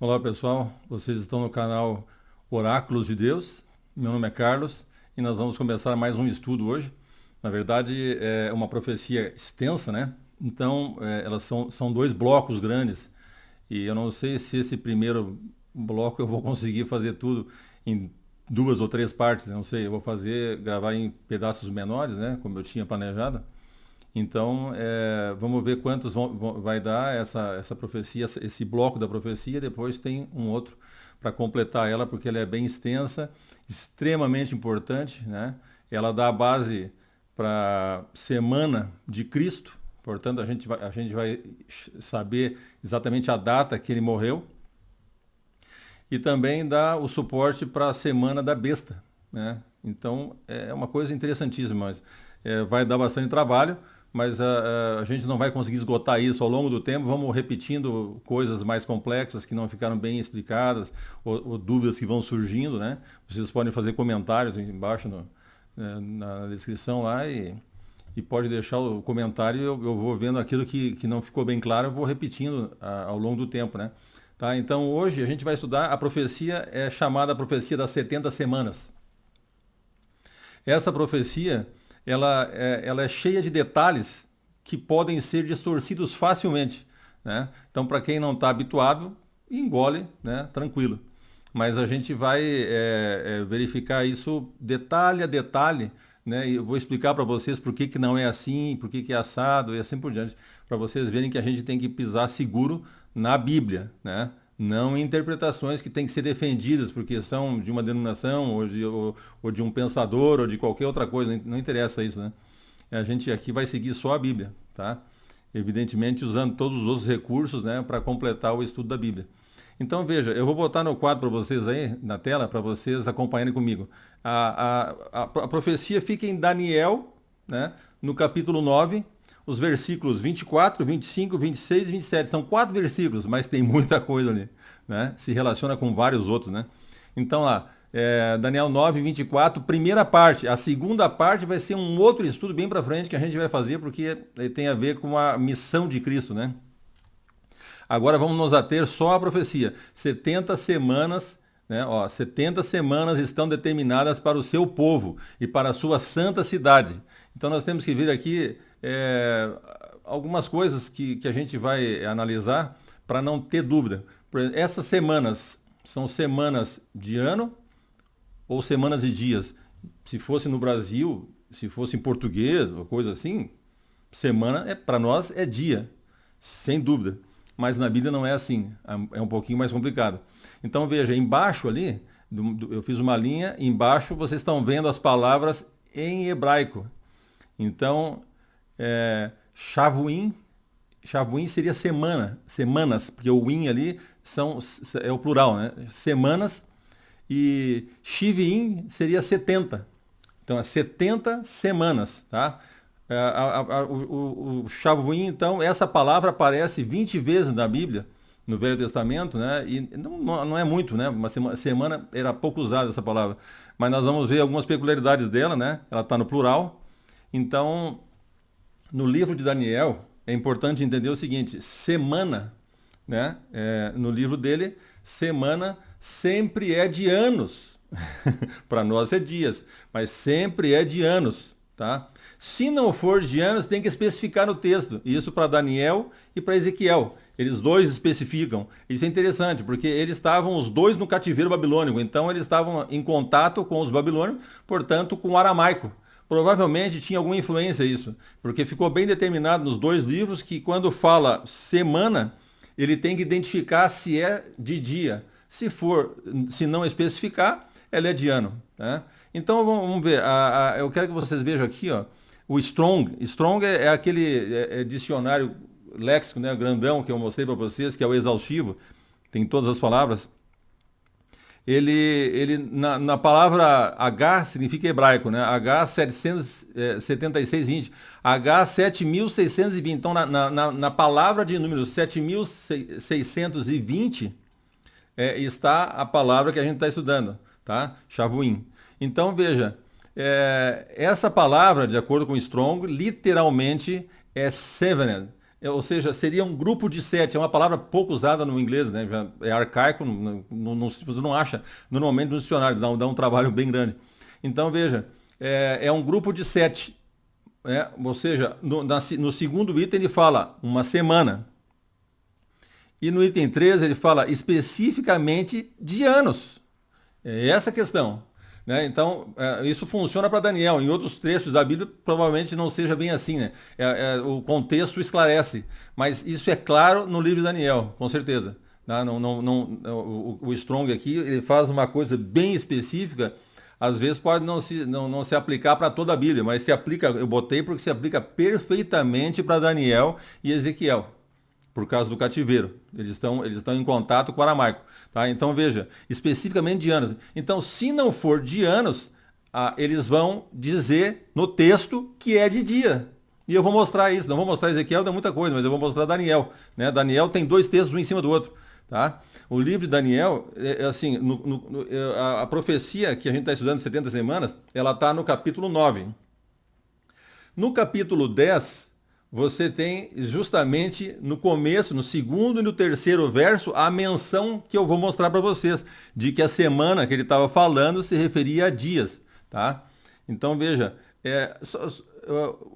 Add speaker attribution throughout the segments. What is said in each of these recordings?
Speaker 1: Olá pessoal, vocês estão no canal Oráculos de Deus. Meu nome é Carlos e nós vamos começar mais um estudo hoje. Na verdade, é uma profecia extensa, né? Então, elas são dois blocos grandes e eu não sei se esse primeiro bloco eu vou conseguir fazer tudo em duas ou três partes. Eu não sei, eu vou gravar em pedaços menores, né? Como eu tinha planejado. Então, vamos ver quantos vai dar essa profecia, esse bloco da profecia. Depois tem um outro para completar ela, porque ela é bem extensa, extremamente importante, né? Ela dá a base para a semana de Cristo. Portanto, a gente vai saber exatamente a data que ele morreu. E também dá o suporte para a semana da besta, né? Então, é uma coisa interessantíssima, mas vai dar bastante trabalho, mas a gente não vai conseguir esgotar isso ao longo do tempo. Vamos repetindo coisas mais complexas que não ficaram bem explicadas, ou dúvidas que vão surgindo, né? Vocês podem fazer comentários embaixo na descrição lá e pode deixar o comentário. Eu vou vendo aquilo que não ficou bem claro, eu vou repetindo ao longo do tempo, né? Tá? Então hoje a gente vai estudar a profecia, é chamada a profecia das 70 semanas. Essa profecia, ela é cheia de detalhes que podem ser distorcidos facilmente, né? Então, para quem não está habituado, engole, né? Tranquilo. Mas a gente vai verificar isso detalhe a detalhe, né? E eu vou explicar para vocês por que não é assim, por que é assado e assim por diante, para vocês verem que a gente tem que pisar seguro na Bíblia, né? Não em interpretações que têm que ser defendidas porque são de uma denominação ou de um pensador ou de qualquer outra coisa, não interessa isso, né? A gente aqui vai seguir só a Bíblia, tá? Evidentemente usando todos os outros recursos, né, para completar o estudo da Bíblia. Então veja, eu vou botar no quadro para vocês aí, na tela, para vocês acompanharem comigo. A profecia fica em Daniel, né, no capítulo 9, os versículos 24, 25, 26 e 27. São 4 versículos, mas tem muita coisa ali, né? Se relaciona com vários outros, né? Então lá, Daniel 9, 24, primeira parte. A segunda parte vai ser um outro estudo bem para frente que a gente vai fazer, porque tem a ver com a missão de Cristo, né? Agora vamos nos ater só à profecia. 70 semanas, né? Ó, 70 semanas estão determinadas para o seu povo e para a sua santa cidade. Então nós temos que ver aqui algumas coisas que a gente vai analisar para não ter dúvida. Essas semanas são semanas de ano ou semanas de dias? Se fosse no Brasil, se fosse em português ou coisa assim, semana para nós é dia, sem dúvida. Mas na Bíblia não é assim, é um pouquinho mais complicado. Então veja, embaixo ali, eu fiz uma linha, embaixo vocês estão vendo as palavras em hebraico. Então, Shavuim seria semana, semanas, porque o in ali é o plural, né? Semanas. E Shivim seria 70. Então, é 70 semanas, tá? O Shavuim, então, essa palavra aparece 20 vezes na Bíblia, no Velho Testamento, né? E não é muito, né? Uma semana era pouco usada essa palavra. Mas nós vamos ver algumas peculiaridades dela, né? Ela está no plural. Então, no livro de Daniel, é importante entender o seguinte: semana, né? No livro dele, semana sempre é de anos. Para nós é dias, mas sempre é de anos, tá? Se não for de anos, tem que especificar no texto. Isso para Daniel e para Ezequiel. Eles dois especificam. Isso é interessante, porque eles estavam os dois no cativeiro babilônico. Então eles estavam em contato com os babilônios, portanto, com o aramaico. Provavelmente tinha alguma influência isso, porque ficou bem determinado nos dois livros que quando fala semana, ele tem que identificar se é de dia. Se não especificar, ela é de ano, né? Então vamos ver. Eu quero que vocês vejam aqui, ó, o Strong. Strong é aquele dicionário léxico, né, grandão que eu mostrei para vocês, que é o exaustivo, tem todas as palavras. Ele na palavra H significa hebraico, né? H 77620, H 7620. Então na palavra de número 7620 está a palavra que a gente está estudando, tá? Shavuim. Então veja, essa palavra, de acordo com Strong, literalmente é sevened. Ou seja, seria um grupo de 7. É uma palavra pouco usada no inglês, né? É arcaico, você não acha normalmente no dicionário, dá um trabalho bem grande. Então, veja, é um grupo de 7. Ou seja, no segundo item ele fala uma semana. E no item 3 ele fala especificamente de anos. É essa a questão. Né? Então, isso funciona para Daniel. Em outros trechos da Bíblia, provavelmente não seja bem assim. Né? O contexto esclarece. Mas isso é claro no livro de Daniel, com certeza. Tá? O Strong aqui ele faz uma coisa bem específica. Às vezes pode não se aplicar para toda a Bíblia, mas se aplica, eu botei porque se aplica perfeitamente para Daniel e Ezequiel, por causa do cativeiro. Eles estão em contato com o aramaico. Tá? Então veja, especificamente de anos. Então, se não for de anos, eles vão dizer no texto que é de dia. E eu vou mostrar isso. Não vou mostrar Ezequiel, dá muita coisa, mas eu vou mostrar Daniel. Né? Daniel tem 2 textos um em cima do outro. Tá? O livro de Daniel, assim, a profecia que a gente está estudando 70 semanas, ela está no capítulo 9. No capítulo 10, você tem justamente no começo, no segundo e no terceiro verso, a menção que eu vou mostrar para vocês, de que a semana que ele estava falando se referia a dias. Tá? Então, veja,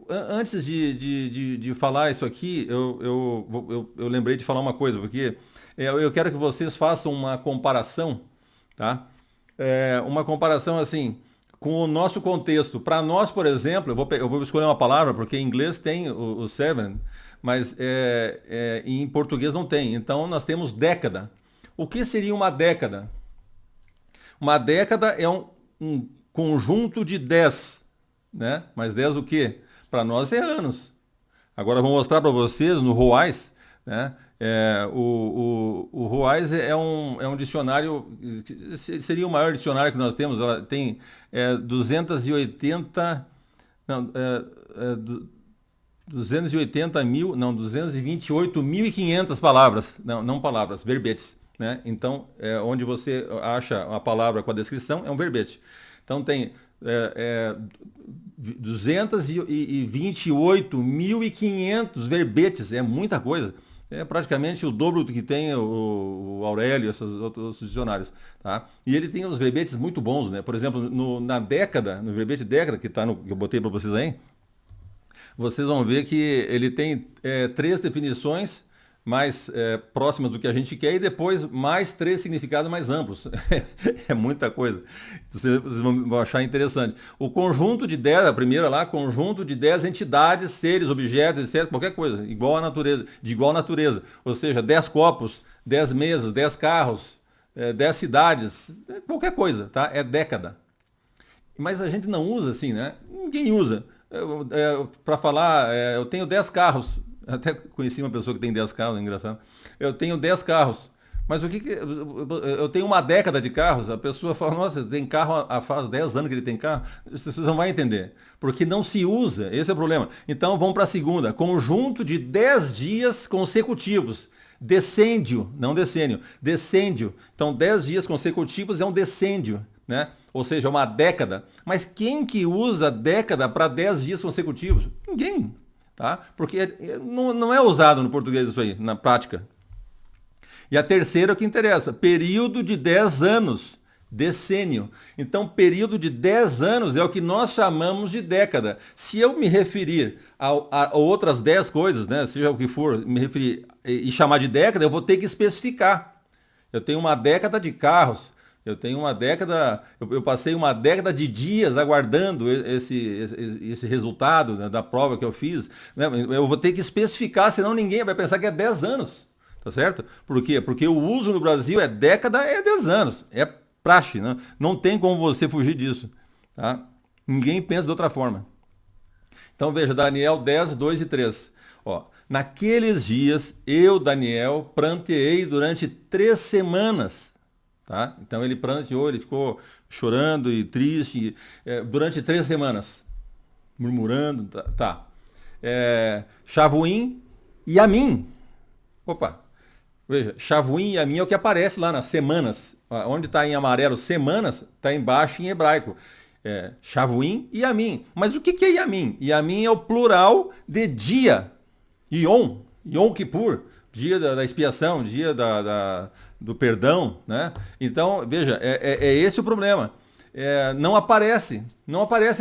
Speaker 1: antes de falar isso aqui, eu lembrei de falar uma coisa, porque eu quero que vocês façam uma comparação, tá? Uma comparação assim, com o nosso contexto. Para nós, por exemplo, eu vou escolher uma palavra, porque em inglês tem o seven, mas em português não tem. Então, nós temos década. O que seria uma década? Uma década é um conjunto de 10, né? Mas 10 o quê? Para nós é anos. Agora, eu vou mostrar para vocês no ROAS, né? O ROAS é um dicionário, seria o maior dicionário que nós temos. Ela tem 280, não, 228.500 palavras, não palavras, verbetes. Né? Então, onde você acha a palavra com a descrição, é um verbete. Então, tem 228.500 verbetes, é muita coisa. É praticamente o dobro do que tem o Aurélio e esses outros dicionários. Tá? E ele tem uns verbetes muito bons, né? Por exemplo, na década, no verbete década, que eu botei para vocês aí, vocês vão ver que ele tem 3 definições mais próximas do que a gente quer e depois mais 3 significados mais amplos. É muita coisa. Vocês vão achar interessante. O conjunto de 10, a primeira lá, conjunto de 10 entidades, seres, objetos, etc., qualquer coisa, igual à natureza, de igual natureza. Ou seja, 10 copos, 10 mesas, 10 carros, 10 cidades, qualquer coisa, tá? É década. Mas a gente não usa assim, né? Ninguém usa. Para falar, eu tenho 10 carros. Até conheci uma pessoa que tem 10 carros, é engraçado. Eu tenho 10 carros. Mas o que eu tenho uma década de carros, a pessoa fala, nossa, tem carro faz 10 anos que ele tem carro. Você não vai entender. Porque não se usa, esse é o problema. Então vamos para a segunda. Conjunto de 10 dias consecutivos. Decêndio, não decênio. Decêndio. Então 10 dias consecutivos é um decêndio, né? Ou seja, uma década. Mas quem que usa década para 10 dias consecutivos? Ninguém. Tá? Porque não é usado no português isso aí, na prática. E a terceira é o que interessa, período de 10 anos, decênio. Então, período de 10 anos é o que nós chamamos de década. Se eu me referir a outras 10 coisas, né, seja o que for, me referir e chamar de década, eu vou ter que especificar. Eu tenho uma década de carros, eu tenho uma década, eu passei uma década de dias aguardando esse resultado, né, da prova que eu fiz. Né? Eu vou ter que especificar, senão ninguém vai pensar que é 10 anos. Tá certo? Por quê? Porque o uso no Brasil é década, é 10 anos. É praxe, né? Não tem como você fugir disso. Tá? Ninguém pensa de outra forma. Então veja, Daniel 10, 2 e 3. Ó, naqueles dias, eu, Daniel, pranteei durante 3 semanas. Tá? Então ele pranteou, ele ficou chorando e triste durante 3 semanas, murmurando. Tá. Shavuim e Amim. Opa, veja, Shavuim e Amim é o que aparece lá nas semanas. Onde está em amarelo semanas, está embaixo em hebraico. Shavuim e Amim. Mas o que é Yamim? Yamim é o plural de dia. Yom. Yom Kippur, dia da expiação, dia do perdão, né? Então, veja, é esse o problema. Não aparece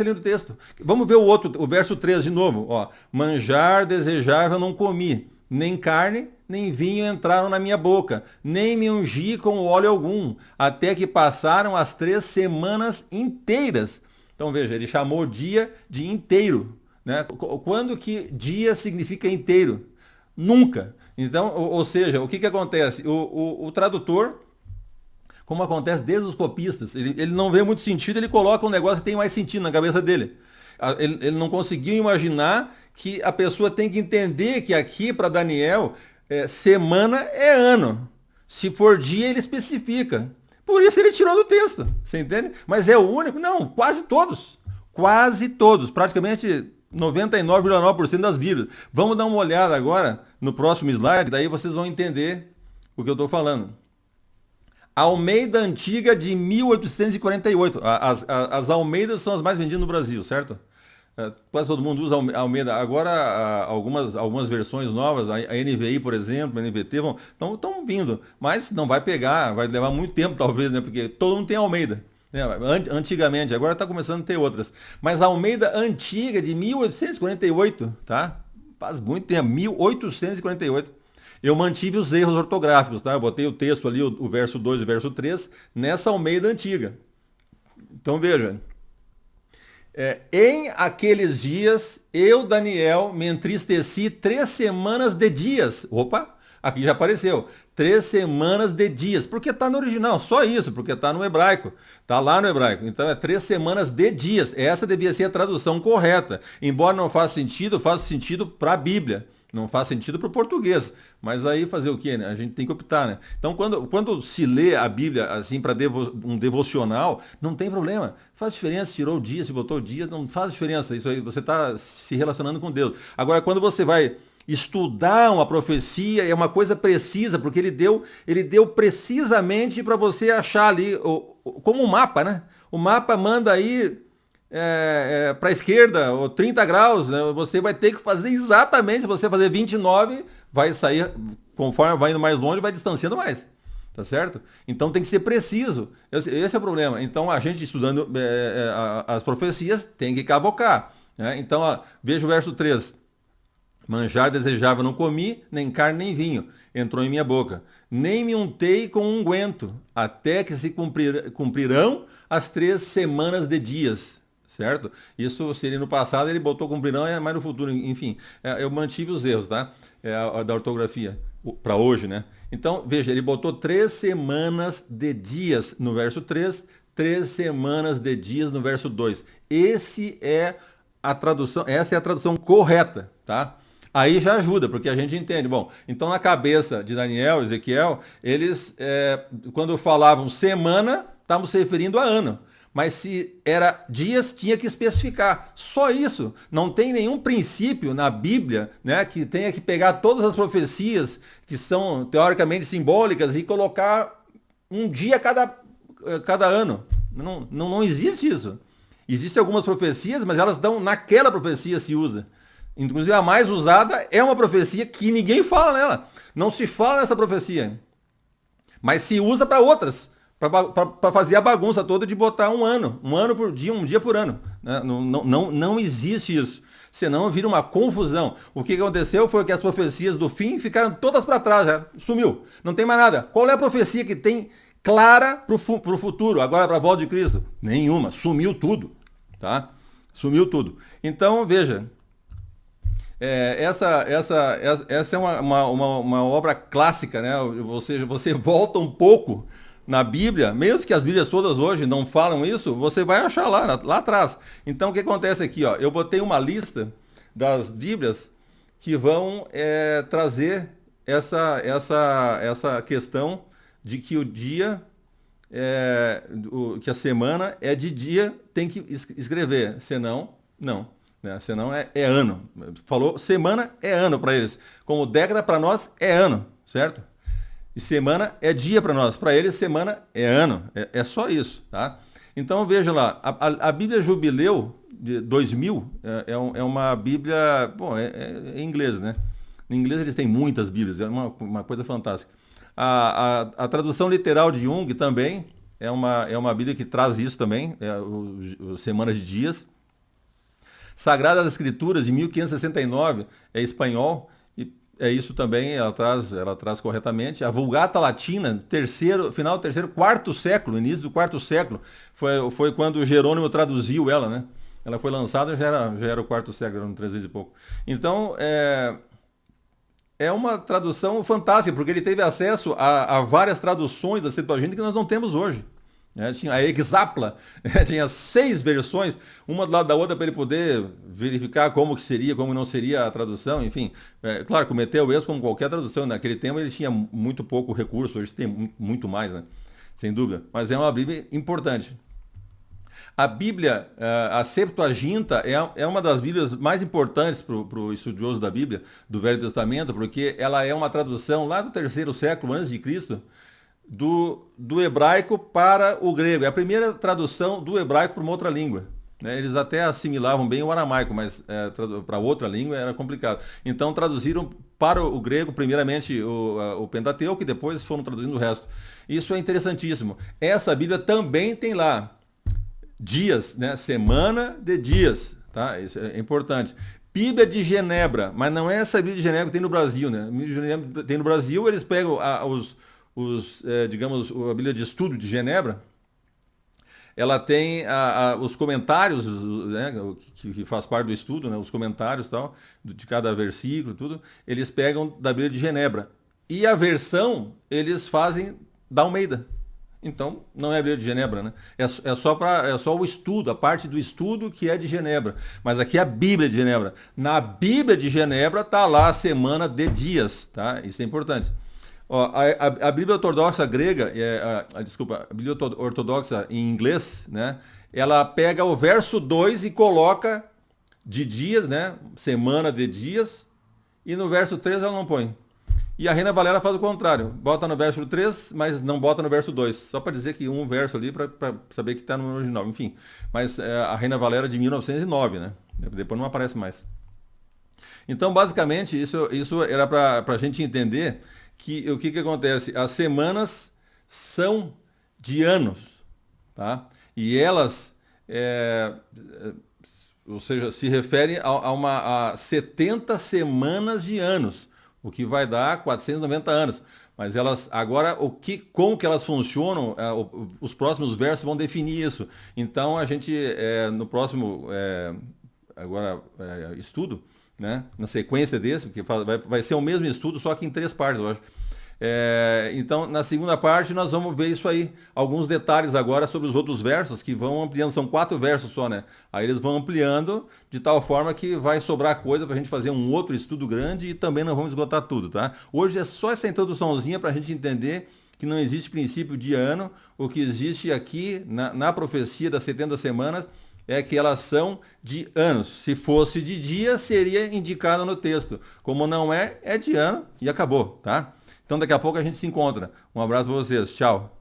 Speaker 1: ali no texto. Vamos ver o verso 3 de novo. Ó. Manjar desejável não comi, nem carne, nem vinho entraram na minha boca, nem me ungi com óleo algum, até que passaram as 3 semanas inteiras. Então veja, ele chamou dia de inteiro. Né? Quando que dia significa inteiro? Nunca. Então, ou seja, o que acontece? O tradutor, como acontece desde os copistas, ele não vê muito sentido, ele coloca um negócio que tem mais sentido na cabeça dele. Ele não conseguiu imaginar que a pessoa tem que entender que aqui, para Daniel, semana é ano. Se for dia, ele especifica. Por isso ele tirou do texto, você entende? Mas é o único? Não, quase todos. Quase todos, praticamente 99,9% das Bíblias. Vamos dar uma olhada agora no próximo slide, daí vocês vão entender o que eu estou falando. Almeida Antiga de 1848. As Almeidas são as mais vendidas no Brasil, certo? Quase todo mundo usa Almeida. Agora, algumas versões novas, a NVI, por exemplo, a NVT, estão vindo. Mas não vai pegar, vai levar muito tempo, talvez, né? Porque todo mundo tem Almeida. Né? Antigamente, agora está começando a ter outras. Mas a Almeida Antiga de 1848, tá? Faz muito tempo, 1848. Eu mantive os erros ortográficos, tá? Eu botei o texto ali, o verso 2 e o verso 3, nessa Almeida Antiga. Então veja. Em aqueles dias, eu, Daniel, me entristeci 3 semanas de dias. Opa, aqui já apareceu. 3 semanas de dias. Porque está no original, só isso, porque está no hebraico. Está lá no hebraico. Então é 3 semanas de dias. Essa devia ser a tradução correta. Embora não faça sentido para a Bíblia. Não faz sentido para o português. Mas aí fazer o quê, né? A gente tem que optar, né? Então, quando se lê a Bíblia assim para um devocional, não tem problema. Faz diferença, tirou o dia, se botou o dia, não faz diferença. Isso aí, você está se relacionando com Deus. Agora, quando você vai estudar uma profecia, é uma coisa precisa, porque ele deu precisamente para você achar ali, como um mapa, né? O mapa manda aí para a esquerda, ou 30 graus, né? Você vai ter que fazer exatamente, se você fazer 29, vai sair, conforme vai indo mais longe, vai distanciando mais. Tá certo? Então tem que ser preciso. Esse é o problema. Então a gente estudando as profecias tem que cavocar. Né? Então, ó, veja o verso 3. Manjar desejável não comi, nem carne nem vinho. Entrou em minha boca. Nem me untei com unguento, até que se cumprirão as 3 semanas de dias. Certo? Isso seria no passado, ele botou cumprirão, mas no futuro, enfim. Eu mantive os erros, tá? Da ortografia, para hoje, né? Então, veja, ele botou 3 semanas de dias no verso 3, 3 semanas de dias no verso 2. Essa é a tradução correta, tá? Aí já ajuda, porque a gente entende. Bom, então na cabeça de Daniel, Ezequiel, eles, quando falavam semana, estavam se referindo a ano. Mas se era dias, tinha que especificar. Só isso. Não tem nenhum princípio na Bíblia, né, que tenha que pegar todas as profecias que são teoricamente simbólicas e colocar um dia cada ano. Não existe isso. Existem algumas profecias, mas elas dão naquela profecia se usa. Inclusive a mais usada é uma profecia que ninguém fala nela. Não se fala nessa profecia. Mas se usa para outras. Para fazer a bagunça toda de botar um ano por dia, um dia por ano. Né? Não existe isso. Senão vira uma confusão. O que aconteceu foi que as profecias do fim ficaram todas para trás, já sumiu. Não tem mais nada. Qual é a profecia que tem clara para o futuro, agora para a volta de Cristo? Nenhuma. Sumiu tudo. Tá? Sumiu tudo. Então, veja. Essa é uma obra clássica, né? Ou seja, você volta um pouco na Bíblia, mesmo que as Bíblias todas hoje não falam isso, você vai achar lá atrás. Então o que acontece aqui? Ó, eu botei uma lista das Bíblias que vão trazer essa questão de que o dia, que a semana é de dia, tem que escrever, senão, não. Né? Senão é ano. Falou semana é ano para eles. Como década para nós é ano, certo? E semana é dia para nós. Para eles, semana é ano. É só isso. Tá? Então, veja lá. A Bíblia Jubileu de 2000 é uma Bíblia... Bom, é em inglês, né? No inglês eles têm muitas Bíblias, é uma coisa fantástica. A tradução literal de Jung também é uma Bíblia que traz isso também, o Semana de Dias. Sagradas Escrituras, de 1569, é espanhol, e é isso também, ela traz corretamente. A Vulgata Latina, final do terceiro, quarto século, início do quarto século, foi quando Jerônimo traduziu ela, né? Ela foi lançada, já era o quarto século, eram 3 vezes e pouco. Então, é uma tradução fantástica, porque ele teve acesso a várias traduções da Septuaginta que nós não temos hoje. Tinha a Exapla, tinha 6 versões, uma do lado da outra para ele poder verificar como que seria, como não seria a tradução, enfim. Claro, cometeu erros como qualquer tradução. Naquele tempo ele tinha muito pouco recurso, hoje tem muito mais, né? Sem dúvida. Mas é uma Bíblia importante. A Bíblia, a Septuaginta, é uma das Bíblias mais importantes para o estudioso da Bíblia, do Velho Testamento, porque ela é uma tradução lá do 3º século antes de Cristo, do hebraico para o grego. É a primeira tradução do hebraico para uma outra língua. Eles até assimilavam bem o aramaico, mas para outra língua era complicado. Então traduziram para o grego, primeiramente, o Pentateuco, e depois foram traduzindo o resto. Isso é interessantíssimo. Essa Bíblia também tem lá dias, né? Semana de dias, tá? Isso é importante. Bíblia de Genebra, mas não é essa Bíblia de Genebra que tem no Brasil, né? A Bíblia de Genebra tem no Brasil, eles pegam digamos, a Bíblia de Estudo de Genebra. Ela tem os comentários, né, que faz parte do estudo, né, os comentários e tal, de cada versículo, tudo, eles pegam da Bíblia de Genebra. E a versão eles fazem da Almeida. Então, não é a Bíblia de Genebra, né? É só o estudo, a parte do estudo que é de Genebra. Mas aqui é a Bíblia de Genebra. Na Bíblia de Genebra está lá a semana de dias, tá? Isso é importante. Ó, a Bíblia Ortodoxa grega, a Bíblia Ortodoxa em inglês, né? Ela pega o verso 2 e coloca de dias, né? Semana de dias, e no verso 3 ela não põe. E a Reina Valera faz o contrário, bota no verso 3, mas não bota no verso 2, só para dizer que um verso ali, para saber que está no original, enfim. Mas a Reina Valera de 1909, né? Depois não aparece mais. Então, basicamente, isso era para a gente entender que o que acontece? As semanas são de anos, tá? E elas, ou seja, se referem a 70 semanas de anos, o que vai dar 490 anos. Mas elas, agora, como que elas funcionam, os próximos versos vão definir isso. Então, a gente, no próximo estudo, né, na sequência desse, porque vai ser o mesmo estudo, só que em 3 partes, eu acho. Então, na segunda parte, nós vamos ver isso aí, alguns detalhes agora sobre os outros versos, que vão ampliando, são 4 versos só, né? Aí eles vão ampliando de tal forma que vai sobrar coisa para a gente fazer um outro estudo grande, e também não vamos esgotar tudo, tá? Hoje é só essa introduçãozinha para a gente entender que não existe princípio de ano. O que existe aqui na profecia das 70 semanas é que elas são de anos. Se fosse de dia, seria indicado no texto. Como não é de ano e acabou, tá? Então daqui a pouco a gente se encontra. Um abraço para vocês. Tchau.